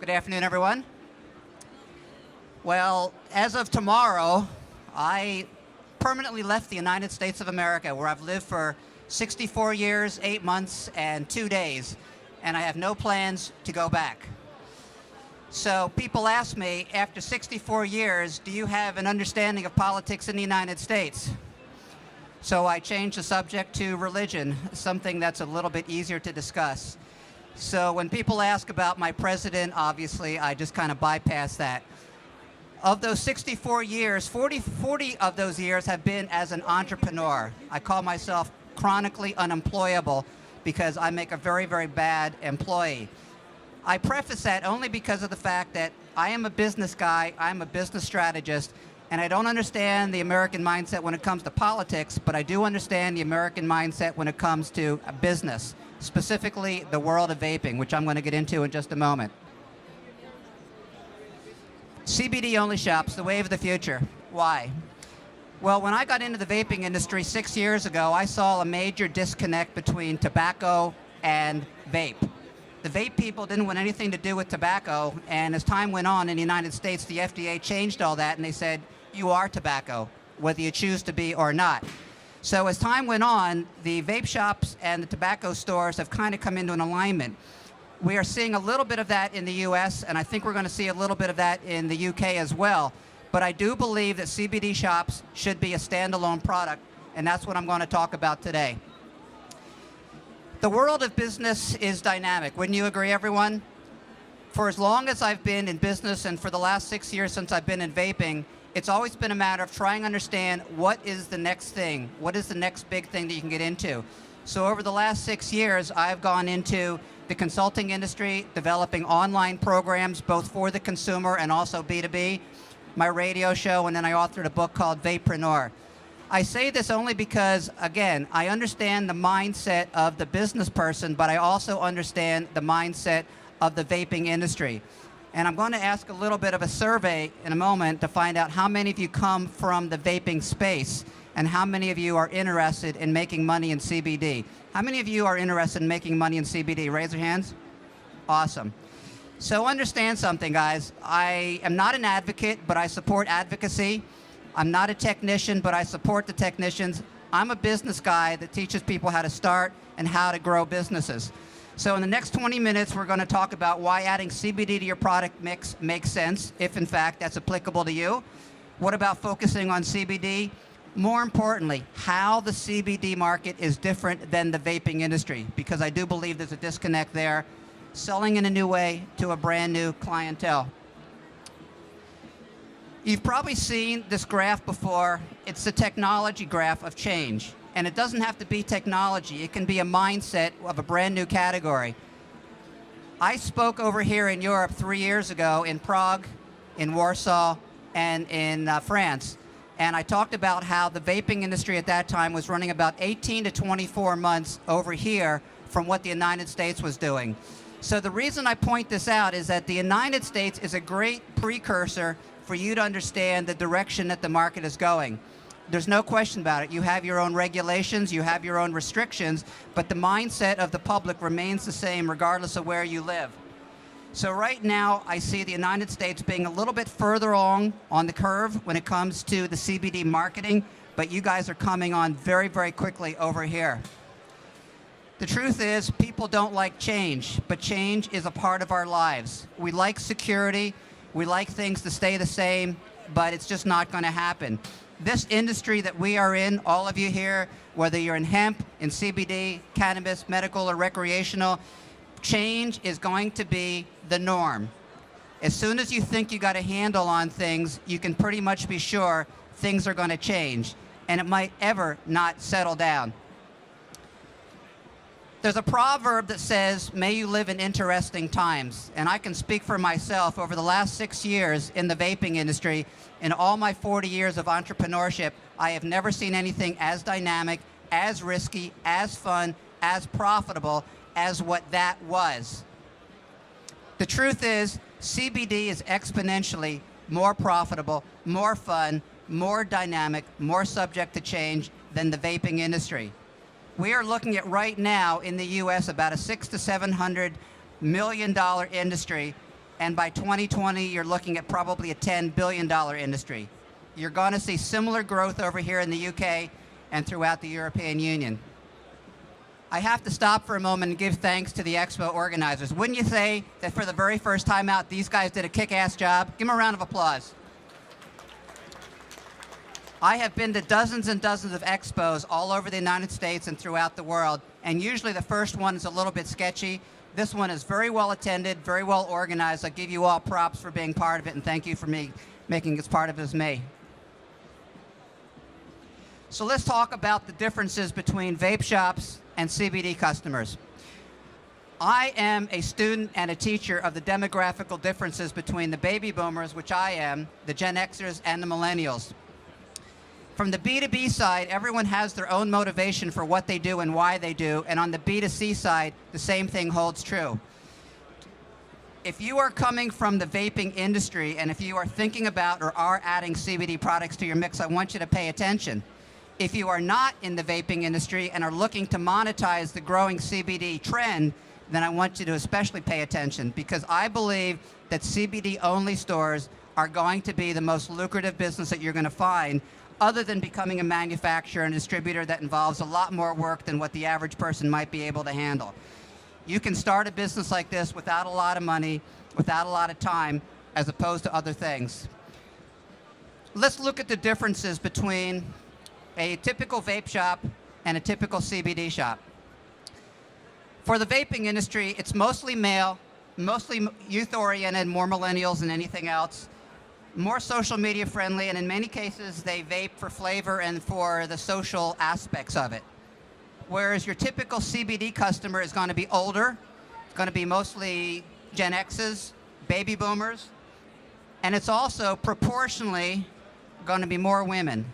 Good afternoon, everyone. Well, as of tomorrow, I permanently left the United States of America, where I've lived for 64 years, 8 months, and 2 days, and I have no plans to go back. So people ask me, after 64 years, do you have an understanding of politics in the United States? So I changed the subject to religion, something that's a little bit easier to discuss. So when people ask about my president, obviously, I just kind of bypass that. Of those 64 years, 40 of those years have been as an entrepreneur. I call myself chronically unemployable because I make a very, very bad employee. I preface that only because of the fact that I am a business guy, I'm a business strategist, and I don't understand the American mindset when it comes to politics, but I do understand the American mindset when it comes to business, specifically the world of vaping, which I'm going to get into in just a moment. CBD-only shops, the wave of the future. Why? Well, when I got into the vaping industry 6 years ago, I saw a major disconnect between tobacco and vape. The vape people didn't want anything to do with tobacco, and as time went on in the United States, the FDA changed all that, and they said, you are tobacco, whether you choose to be or not. So as time went on, the vape shops and the tobacco stores have kind of come into an alignment. We are seeing a little bit of that in the US, and I think we're going to see a little bit of that in the UK as well. But I do believe that CBD shops should be a standalone product, and that's what I'm going to talk about today. The world of business is dynamic. Wouldn't you agree, everyone? For as long as I've been in business, and for the last 6 years since I've been in vaping, it's always been a matter of trying to understand what is the next thing, what is the next big thing that you can get into. So over the last 6 years, I've gone into the consulting industry, developing online programs, both for the consumer and also B2B, my radio show, and then I authored a book called Vapepreneur. I say this only because, again, I understand the mindset of the business person, but I also understand the mindset of the vaping industry. And I'm going to ask a little bit of a survey in a moment to find out how many of you come from the vaping space and how many of you are interested in making money in CBD. How many of you are interested in making money in CBD? Raise your hands. Awesome. So understand something, guys. I am not an advocate, but I support advocacy. I'm not a technician, but I support the technicians. I'm a business guy that teaches people how to start and how to grow businesses. So in the next 20 minutes, we're going to talk about why adding CBD to your product mix makes sense, if in fact that's applicable to you. What about focusing on CBD? More importantly, how the CBD market is different than the vaping industry, because I do believe there's a disconnect there, selling in a new way to a brand new clientele. You've probably seen this graph before. It's the technology graph of change. And it doesn't have to be technology. It can be a mindset of a brand new category. I spoke over here in Europe 3 years ago in Prague, in Warsaw, and in France. And I talked about how the vaping industry at that time was running about 18 to 24 months over here from what the United States was doing. So the reason I point this out is that the United States is a great precursor for you to understand the direction that the market is going. There's no question about it. You have your own regulations, you have your own restrictions, but the mindset of the public remains the same regardless of where you live. So right now, I see the United States being a little bit further along on the curve when it comes to the CBD marketing, but you guys are coming on very, very quickly over here. The truth is, people don't like change, but change is a part of our lives. We like security, we like things to stay the same, but it's just not going to happen. This industry that we are in, all of you here, whether you're in hemp, in CBD, cannabis, medical, or recreational, change is going to be the norm. As soon as you think you got a handle on things, you can pretty much be sure things are going to change, and it might ever not settle down. There's a proverb that says, may you live in interesting times. And I can speak for myself. Over the last 6 years in the vaping industry, in all my 40 years of entrepreneurship, I have never seen anything as dynamic, as risky, as fun, as profitable as what that was. The truth is, CBD is exponentially more profitable, more fun, more dynamic, more subject to change than the vaping industry. We are looking at right now in the US about a $600 to $700 million industry and by 2020, you're looking at probably a $10 billion industry. You're going to see similar growth over here in the UK and throughout the European Union. I have to stop for a moment and give thanks to the Expo organizers. Wouldn't you say that for the very first time out, these guys did a kick-ass job? Give them a round of applause. I have been to dozens and dozens of expos all over the United States and throughout the world, and usually the first one is a little bit sketchy. This one is very well attended, very well organized. I give you all props for being part of it, and thank you for making it as part of it as me. So let's talk about the differences between vape shops and CBD customers. I am a student and a teacher of the demographical differences between the baby boomers, which I am, the Gen Xers, and the millennials. From the B2B side, everyone has their own motivation for what they do and why they do, and on the B2C side, the same thing holds true. If you are coming from the vaping industry, and if you are thinking about or are adding CBD products to your mix, I want you to pay attention. If you are not in the vaping industry and are looking to monetize the growing CBD trend, then I want you to especially pay attention, because I believe that CBD-only stores are going to be the most lucrative business that you're going to find, other than becoming a manufacturer and distributor that involves a lot more work than what the average person might be able to handle. You can start a business like this without a lot of money, without a lot of time, as opposed to other things. Let's look at the differences between a typical vape shop and a typical CBD shop. For the vaping industry, it's mostly male, mostly youth-oriented, more millennials than anything else, more social media friendly, and in many cases, they vape for flavor and for the social aspects of it. Whereas your typical CBD customer is going to be older, it's going to be mostly Gen X's, baby boomers, and it's also proportionally going to be more women.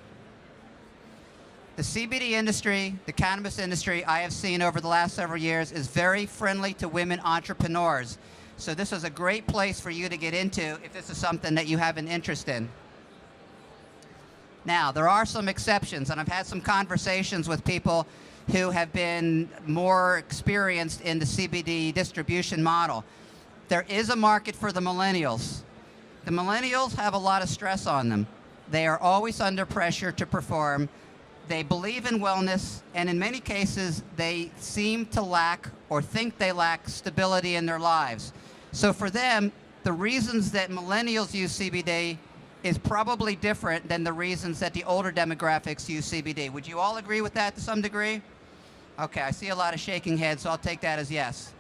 The CBD industry, the cannabis industry, I have seen over the last several years, is very friendly to women entrepreneurs. So this is a great place for you to get into if this is something that you have an interest in. Now, there are some exceptions, and I've had some conversations with people who have been more experienced in the CBD distribution model. There is a market for the millennials. The millennials have a lot of stress on them. They are always under pressure to perform. They believe in wellness, and in many cases, they seem to lack or think they lack stability in their lives. So for them, the reasons that millennials use CBD is probably different than the reasons that the older demographics use CBD. Would you all agree with that to some degree? Okay, I see a lot of shaking heads, so I'll take that as yes.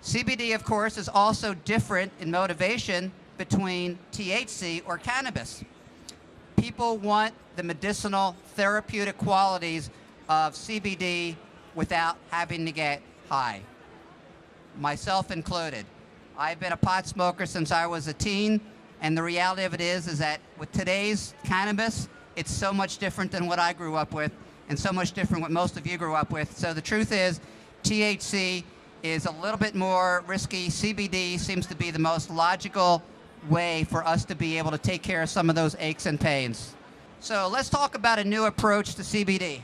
CBD, of course, is also different in motivation between THC or cannabis. People want the medicinal, therapeutic qualities of CBD without having to get high, myself included. I've been a pot smoker since I was a teen, and the reality of it is that with today's cannabis, it's so much different than what I grew up with, and so much different what most of you grew up with. So the truth is, THC is a little bit more risky. CBD seems to be the most logical way for us to be able to take care of some of those aches and pains. So let's talk about a new approach to CBD.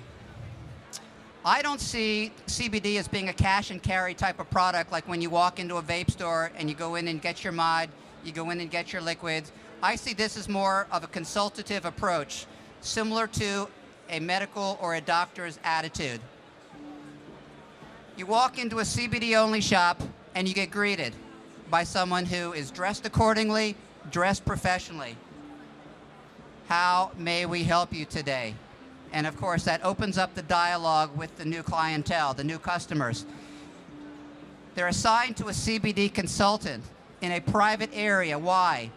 I don't see CBD as being a cash and carry type of product, like when you walk into a vape store and you go in and get your mod, you go in and get your liquids. I see this as more of a consultative approach, similar to a medical or a doctor's attitude. You walk into a CBD-only shop and you get greeted by someone who is dressed accordingly, dressed professionally. How may we help you today? And of course, that opens up the dialogue with the new clientele, the new customers. They're assigned to a CBD consultant in a private area. Why?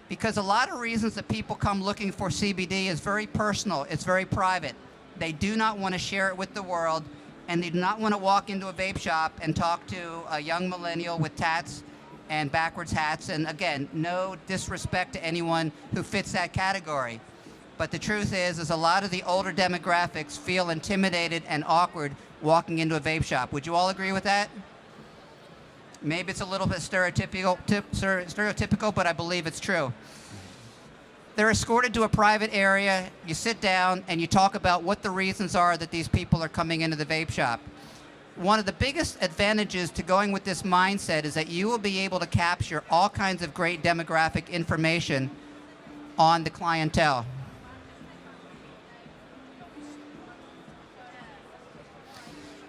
Because a lot of reasons that people come looking for CBD is very personal, it's very private. They do not want to share it with the world, and they do not want to walk into a vape shop and talk to a young millennial with tats and backwards hats. And again, no disrespect to anyone who fits that category. But the truth is a lot of the older demographics feel intimidated and awkward walking into a vape shop. Would you all agree with that? Maybe it's a little bit stereotypical, but I believe it's true. They're escorted to a private area, you sit down, and you talk about what the reasons are that these people are coming into the vape shop. One of the biggest advantages to going with this mindset is that you will be able to capture all kinds of great demographic information on the clientele.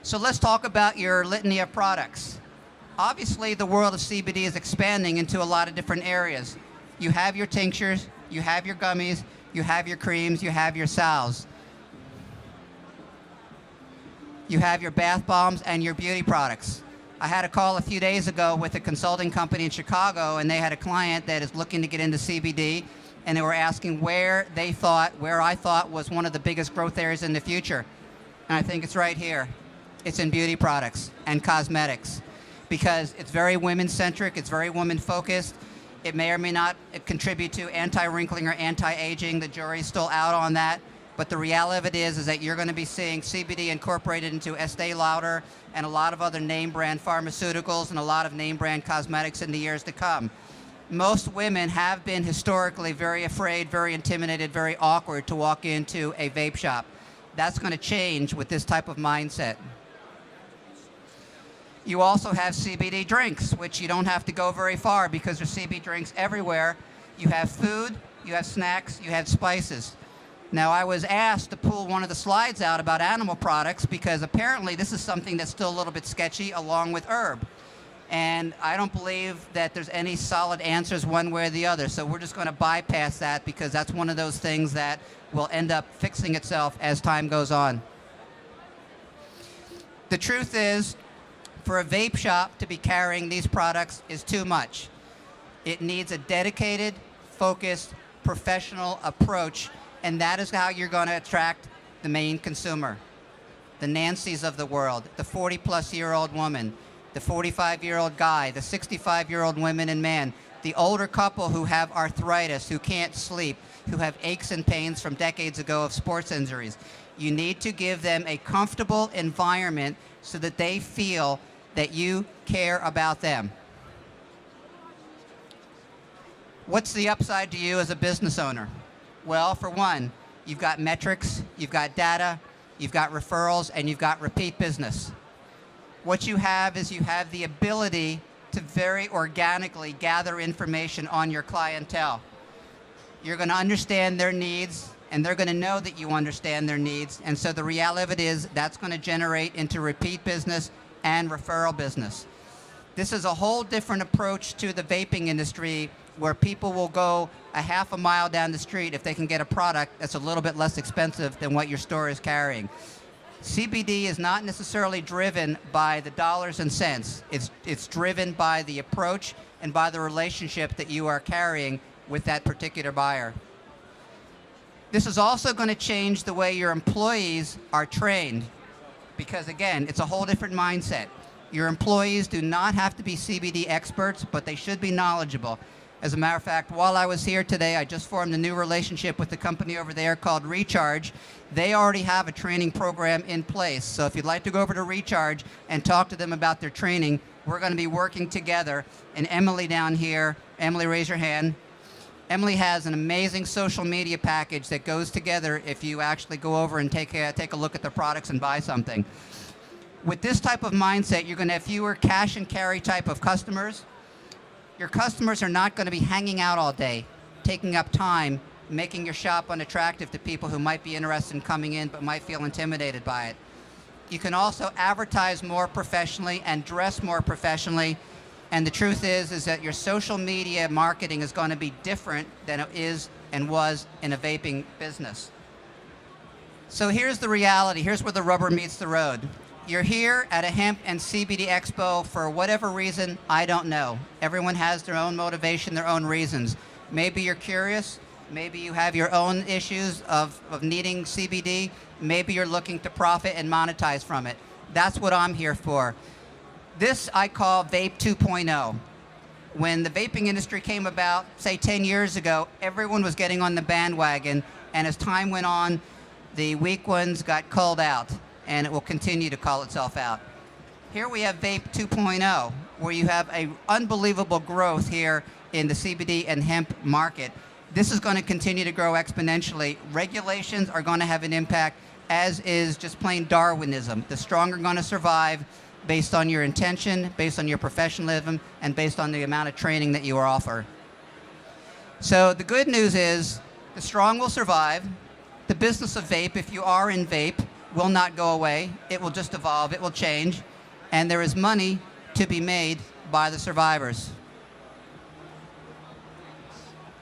So let's talk about your litany of products. Obviously, the world of CBD is expanding into a lot of different areas. You have your tinctures, you have your gummies, you have your creams, you have your salves. You have your bath bombs and your beauty products. I had a call a few days ago with a consulting company in Chicago, and they had a client that is looking to get into CBD, and they were asking where I thought was one of the biggest growth areas in the future. And I think it's right here. It's in beauty products and cosmetics, because it's very women-centric, it's very woman-focused. It may or may not contribute to anti-wrinkling or anti-aging. The jury's still out on that. But the reality of it is that you're going to be seeing CBD incorporated into Estee Lauder and a lot of other name brand pharmaceuticals and a lot of name brand cosmetics in the years to come. Most women have been historically very afraid, very intimidated, very awkward to walk into a vape shop. That's going to change with this type of mindset. You also have CBD drinks, which you don't have to go very far because there's CBD drinks everywhere. You have food, you have snacks, you have spices. Now, I was asked to pull one of the slides out about animal products because apparently this is something that's still a little bit sketchy along with herb. And I don't believe that there's any solid answers one way or the other. So we're just going to bypass that because that's one of those things that will end up fixing itself as time goes on. The truth is, for a vape shop to be carrying these products is too much. It needs a dedicated, focused, professional approach, and that is how you're going to attract the main consumer. The Nancys of the world, the 40-plus-year-old woman, the 45-year-old guy, the 65-year-old women and man, the older couple who have arthritis, who can't sleep, who have aches and pains from decades ago of sports injuries. You need to give them a comfortable environment so that they feel that you care about them. What's the upside to you as a business owner? Well, for one, you've got metrics, you've got data, you've got referrals, and you've got repeat business. What you have is you have the ability to very organically gather information on your clientele. You're going to understand their needs, and they're going to know that you understand their needs. And so the reality of it is that's going to generate into repeat business and referral business. This is a whole different approach to the vaping industry where people will go a half a mile down the street if they can get a product that's a little bit less expensive than what your store is carrying. CBD is not necessarily driven by the dollars and cents. It's driven by the approach and by the relationship that you are carrying with that particular buyer. This is also going to change the way your employees are trained because, again, it's a whole different mindset. Your employees do not have to be CBD experts, but they should be knowledgeable. As a matter of fact, while I was here today, I just formed a new relationship with the company over there called Recharge. They already have a training program in place. So if you'd like to go over to Recharge and talk to them about their training, we're going to be working together. And Emily down here, Emily, raise your hand. Emily has an amazing social media package that goes together if you actually go over and take a look at the products and buy something. With this type of mindset, you're going to have fewer cash and carry type of customers. Your customers are not going to be hanging out all day, taking up time, making your shop unattractive to people who might be interested in coming in but might feel intimidated by it. You can also advertise more professionally and dress more professionally. And the truth is that your social media marketing is going to be different than it is and was in a vaping business. So here's the reality. Here's where the rubber meets the road. You're here at a Hemp and CBD Expo for whatever reason, I don't know. Everyone has their own motivation, their own reasons. Maybe you're curious. Maybe you have your own issues of needing CBD. Maybe you're looking to profit and monetize from it. That's what I'm here for. This I call Vape 2.0. When the vaping industry came about, say 10 years ago, everyone was getting on the bandwagon, and as time went on, the weak ones got culled out, and it will continue to call itself out. Here we have Vape 2.0, where you have an unbelievable growth here in the CBD and hemp market. This is going to continue to grow exponentially. Regulations are going to have an impact. as is just plain Darwinism. The strong are going to survive based on your intention, based on your professionalism, and based on the amount of training that you offer. So the good news is the strong will survive. The business of vape, if you are in vape, will not go away. It will just evolve. It will change. And there is money to be made by the survivors.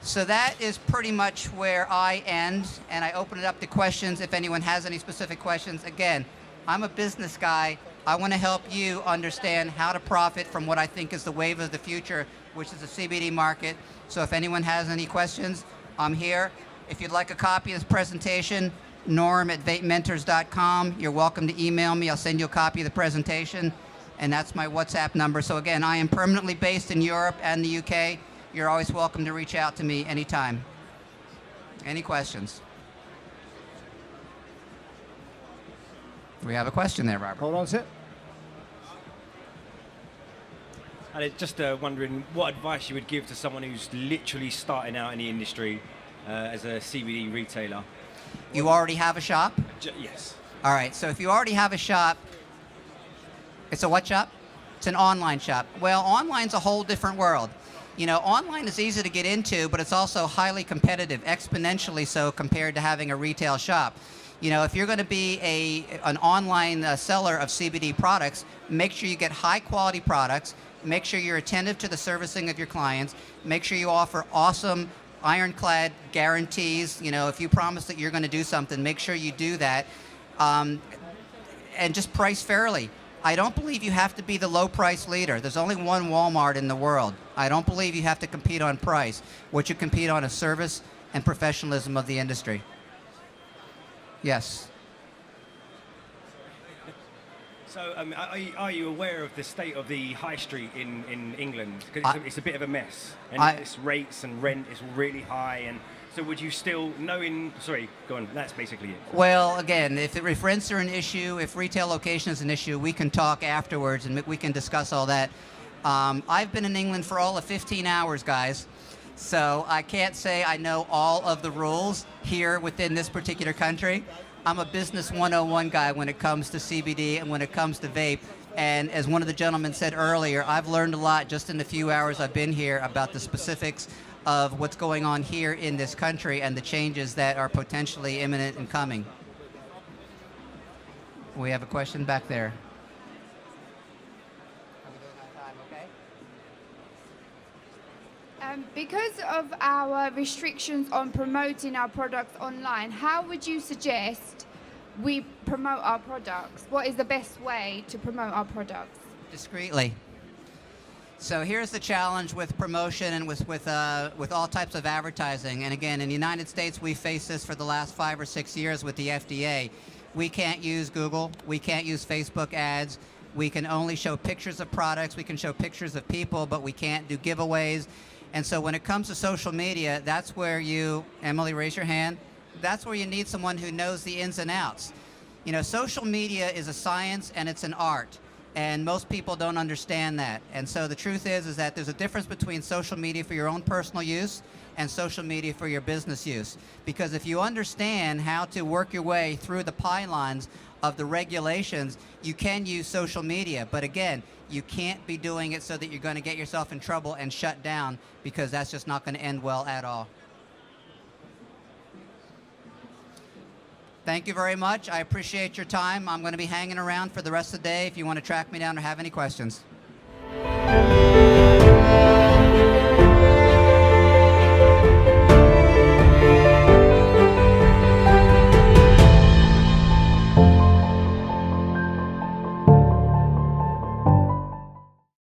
So that is pretty much where I end, and I open it up to questions if anyone has any specific questions. Again, I'm a business guy. I want to help you understand how to profit from what I think is the wave of the future, which is the CBD market. So if anyone has any questions, I'm here. If you'd like a copy of this presentation, norm@vapementors.com. You're welcome to email me. I'll send you a copy of the presentation, and that's my WhatsApp number. So again, I am permanently based in Europe and the UK. You're always welcome to reach out to me anytime. Any questions? We have a question there, Robert. Hold on a sec. And just wondering what advice you would give to someone who's literally starting out in the industry as a CBD retailer. You already have a shop? Yes. All right, so if you already have a shop, it's a what shop? It's an online shop. Well, online's a whole different world. You know, online is easy to get into, but it's also highly competitive, exponentially so compared to having a retail shop. You know, if you're going to be an online seller of CBD products, make sure you get high quality products, make sure you're attentive to the servicing of your clients, make sure you offer awesome ironclad guarantees. You know, if you promise that you're going to do something, make sure you do that, and just price fairly. I don't believe you have to be the low price leader. There's only one Walmart in the world. I don't believe you have to compete on price. What you compete on is service and professionalism of the industry. Yes. So are you aware of the state of the high street in England? Because it's a bit of a mess. And it's rates and rent is really high. And so would you still, sorry, go on, that's basically it. Well, again, if rents are an issue, if retail location is an issue, we can talk afterwards and we can discuss all that. I've been in England for all of 15 hours, guys. So I can't say I know all of the rules here within this particular country. I'm a business 101 guy when it comes to CBD and when it comes to vape. And as one of the gentlemen said earlier, I've learned a lot just in the few hours I've been here about the specifics of what's going on here in this country and the changes that are potentially imminent and coming. We have a question back there. Because of our restrictions on promoting our products online, how would you suggest we promote our products? What is the best way to promote our products? Discreetly. So here's the challenge with promotion and with all types of advertising. And again, in the United States, we faced this for the last 5 or 6 years with the FDA. We can't use Google. We can't use Facebook ads. We can only show pictures of products. We can show pictures of people, but we can't do giveaways. And so when it comes to social media, that's where you, Emily, raise your hand. That's where you need someone who knows the ins and outs. You know, social media is a science and it's an art. And most people don't understand that. And so the truth is that there's a difference between social media for your own personal use and social media for your business use. Because if you understand how to work your way through the pylons of the regulations, you can use social media. But again, you can't be doing it so that you're going to get yourself in trouble and shut down, because that's just not going to end well at all. Thank you very much. I appreciate your time. I'm going to be hanging around for the rest of the day if you want to track me down or have any questions.